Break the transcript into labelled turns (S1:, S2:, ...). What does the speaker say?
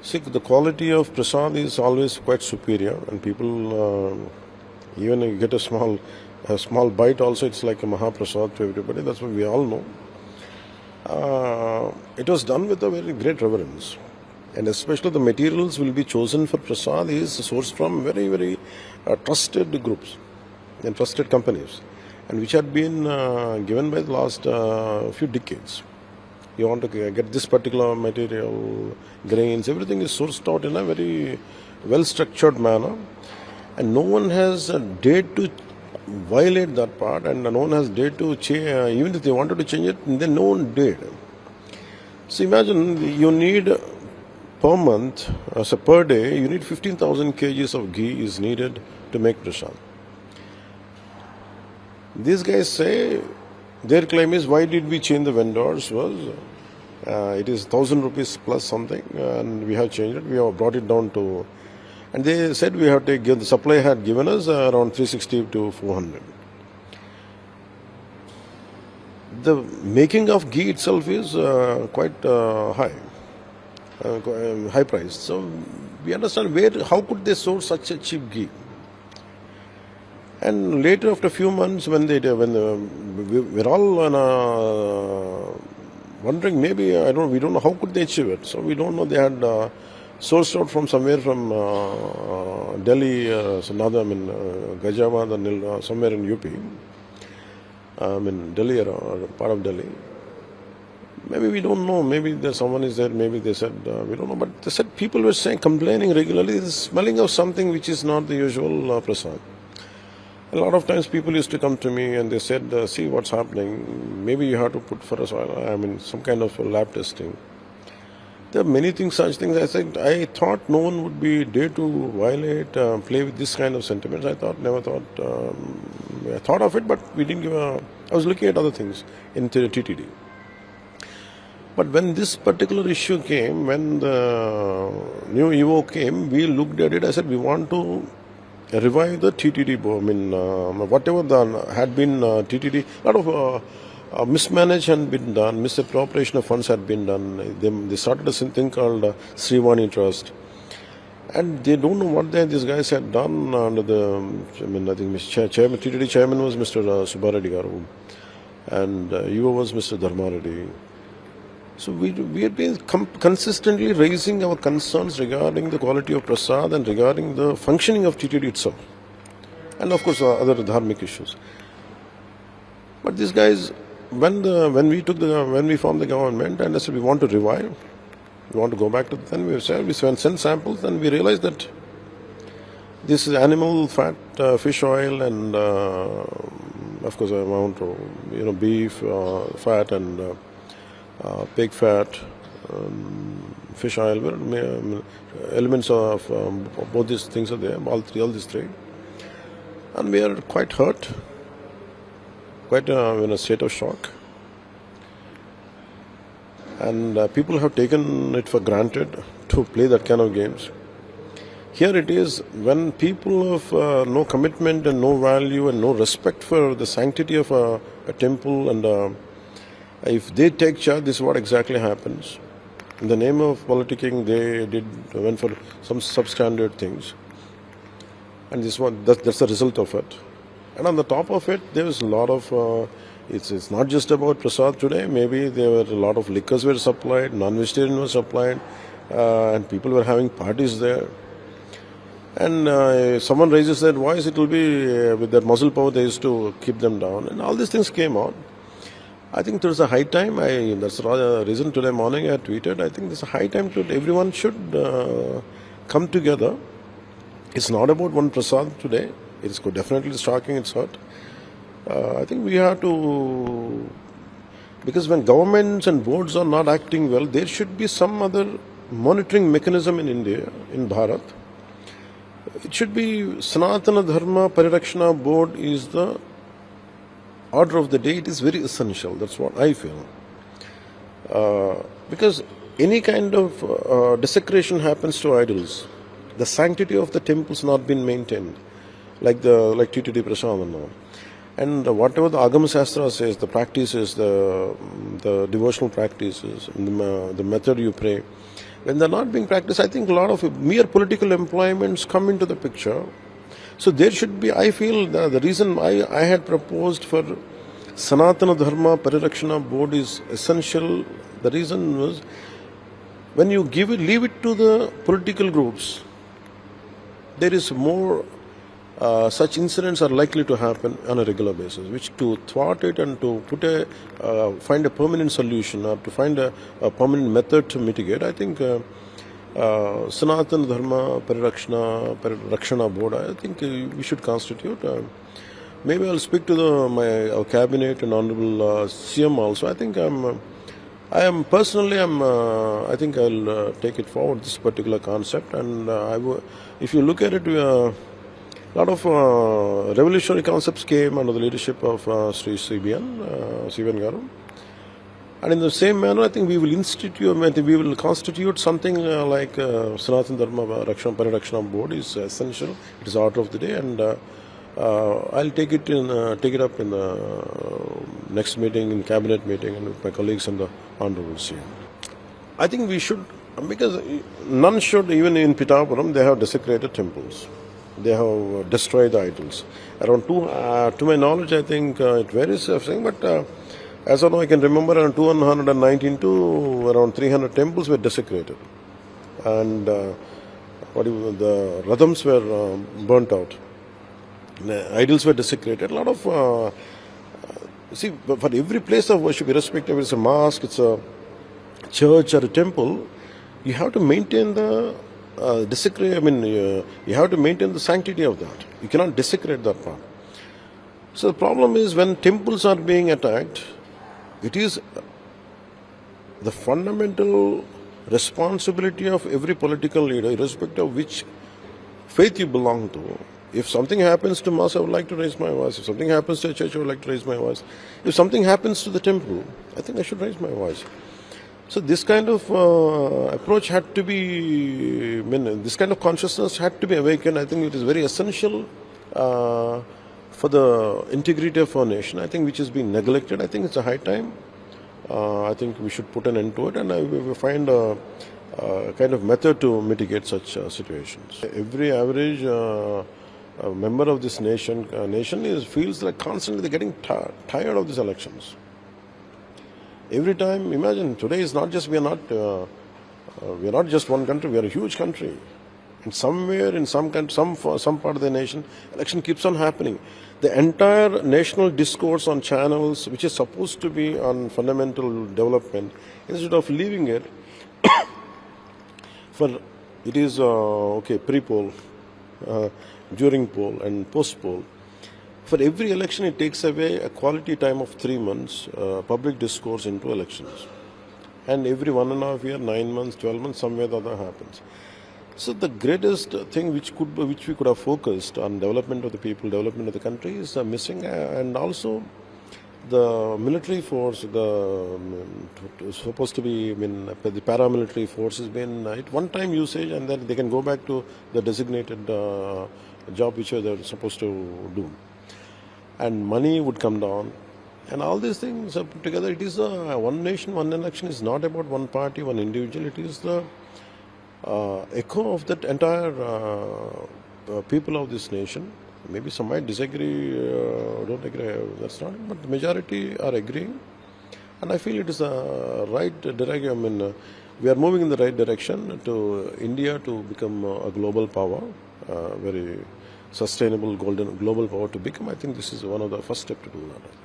S1: See, the quality of prasad is always quite superior, and people even you get a small bite also, it's like a mahaprasad to everybody. That's what we all know. It was done with a very great reverence, and especially the materials will be chosen for prasad is sourced from very, very trusted groups and trusted companies, and which had been given by the last few decades. You want to get this particular material, grains, everything is sourced out in a very well structured manner, and no one has dared to violate that part, and no one has dared to change. Even if they wanted to change it, then no one dared. So imagine you need per month, so per day, you need 15,000 kgs of ghee is needed to make prasad. These guys say, their claim is, why did we change the vendors? Was it is 1,000 rupees plus something, and we have changed it. We have brought it down to, and they said we have to give, the supply had given us around 360 to 400. The making of ghee itself is quite high price. So we understand how could they source such a cheap ghee? And later, after a few months, we were all wondering, maybe we don't know how could they achieve it. So we don't know, they had sourced out from somewhere from Delhi, Gajamad, somewhere in UP, Delhi or part of Delhi. Maybe we don't know. Maybe someone is there. Maybe they said we don't know. But they said people were complaining regularly, the smelling of something which is not the usual prasad. A lot of times people used to come to me and they said, see what's happening, maybe you have to put for us some kind of lab testing. There are many things, such things. I thought no one would be dare to violate, play with this kind of sentiments. I thought of it, but we didn't give I was looking at other things in TTD. But when this particular issue came, when the new EO came, we looked at it. I said, we want to revive the TTD. Whatever had been TTD, a lot of mismanage had been done, misappropriation of funds had been done. They started a thing called Srivani Trust, and they don't know what these guys had done under the. I think TTD chairman was Mr. Subbareddy Garu, and EO was Mr. Dharma Reddy. So we have been consistently raising our concerns regarding the quality of prasad and regarding the functioning of TTD itself, and of course other dharmic issues. But these guys, when we formed the government, and I said we want to revive, we want to go back to, then we sent samples, and we realized that this is animal fat, fish oil, and of course amount of beef fat and pig fat, fish oil, elements of both these things are there, all these three. And we are quite hurt, quite in a state of shock. And people have taken it for granted to play that kind of games. Here it is, when people of no commitment and no value and no respect for the sanctity of a temple, and if they take charge, this is what exactly happens. In the name of politicking, they went for some substandard things, and that's the result of it. And on the top of it, there is a lot of. It's not just about prasad today. Maybe there were a lot of liquors were supplied, non-vegetarian was supplied, and people were having parties there. And someone raises that voice, it will be with that muscle power they used to keep them down, and all these things came out. I think there's a high time. That's the reason today morning I tweeted. I think there's a high time to everyone should come together. It's not about one prasad today. It's definitely shocking. It's hurt. I think we have to, because when governments and boards are not acting well, there should be some other monitoring mechanism in India, in Bharat. It should be Sanatana Dharma Parirakshana Board is the order of the day. It is very essential. That's what I feel. Because any kind of desecration happens to idols. The sanctity of the temples not been maintained, like TTD Prasad and all. And whatever the Agama Shastra says, the practices, the devotional practices, the method you pray, When they're not being practiced, I think a lot of mere political employments come into the picture. So there should be, I feel, the reason I had proposed for Sanatana Dharma Parirakshana Board is essential. The reason was, when you leave it to the political groups, there is more such incidents are likely to happen on a regular basis, which to thwart it and to find a permanent solution or to find a permanent method to mitigate, I think Sanatana Dharma Parirakshana Board, I think we should constitute. Maybe I'll speak to our cabinet and honorable CM also. I think I think I'll take it forward, this particular concept, and if you look at it, a lot of revolutionary concepts came under the leadership of Sri CBN Garu. And in the same manner, I think we will constitute something like Sanatana Dharma Parirakshana Board is essential. It is order of the day, and I'll take it up in the next meeting, in cabinet meeting, and with my colleagues and the honorable CM. I think we should, because none should, even in Pitapuram, they have desecrated temples. They have destroyed the idols. Around to my knowledge, I think it varies, but as of now, I can remember around 219 to around 300 temples were desecrated, and the radhams were burnt out. The idols were desecrated. A lot of for every place of worship, irrespective if it's a mosque, it's a church or a temple, you have to maintain the you have to maintain the sanctity of that. You cannot desecrate that part. So the problem is, when temples are being attacked, it is the fundamental responsibility of every political leader, irrespective of which faith you belong to. If something happens to mosque, I would like to raise my voice. If something happens to a church, I would like to raise my voice. If something happens to the temple, I think I should raise my voice. So this kind of approach had to be, this kind of consciousness had to be awakened. I think it is very essential for the integrity of our nation, I think, which is being neglected. I think it's a high time. I think we should put an end to it, and we will find a kind of method to mitigate such situations. Every average member of this nation feels like constantly they're getting tired of these elections. Every time, imagine, today is not just, we are not just one country, we are a huge country. And somewhere in some part of the nation, election keeps on happening. The entire national discourse on channels, which is supposed to be on fundamental development, instead of leaving it for, it is pre-poll, during poll and post-poll. For every election, it takes away a quality time of 3 months, public discourse into elections. And every 1.5 years, 9 months, 12 months, somewhere the other happens. So the greatest thing which we could have focused on development of the people, development of the country is missing, and also the military force, supposed to be, the paramilitary force has been at one time usage, and then they can go back to the designated job which they're supposed to do. And money would come down, and all these things are put together. It is one nation, one election. Is not about one party, one individual. It is the echo of that entire people of this nation. Maybe some might disagree, don't agree. That's not it, but the majority are agreeing, and I feel it is a right direction. We are moving in the right direction to India to become a global power, very sustainable global power to become. I think this is one of the first steps to do that.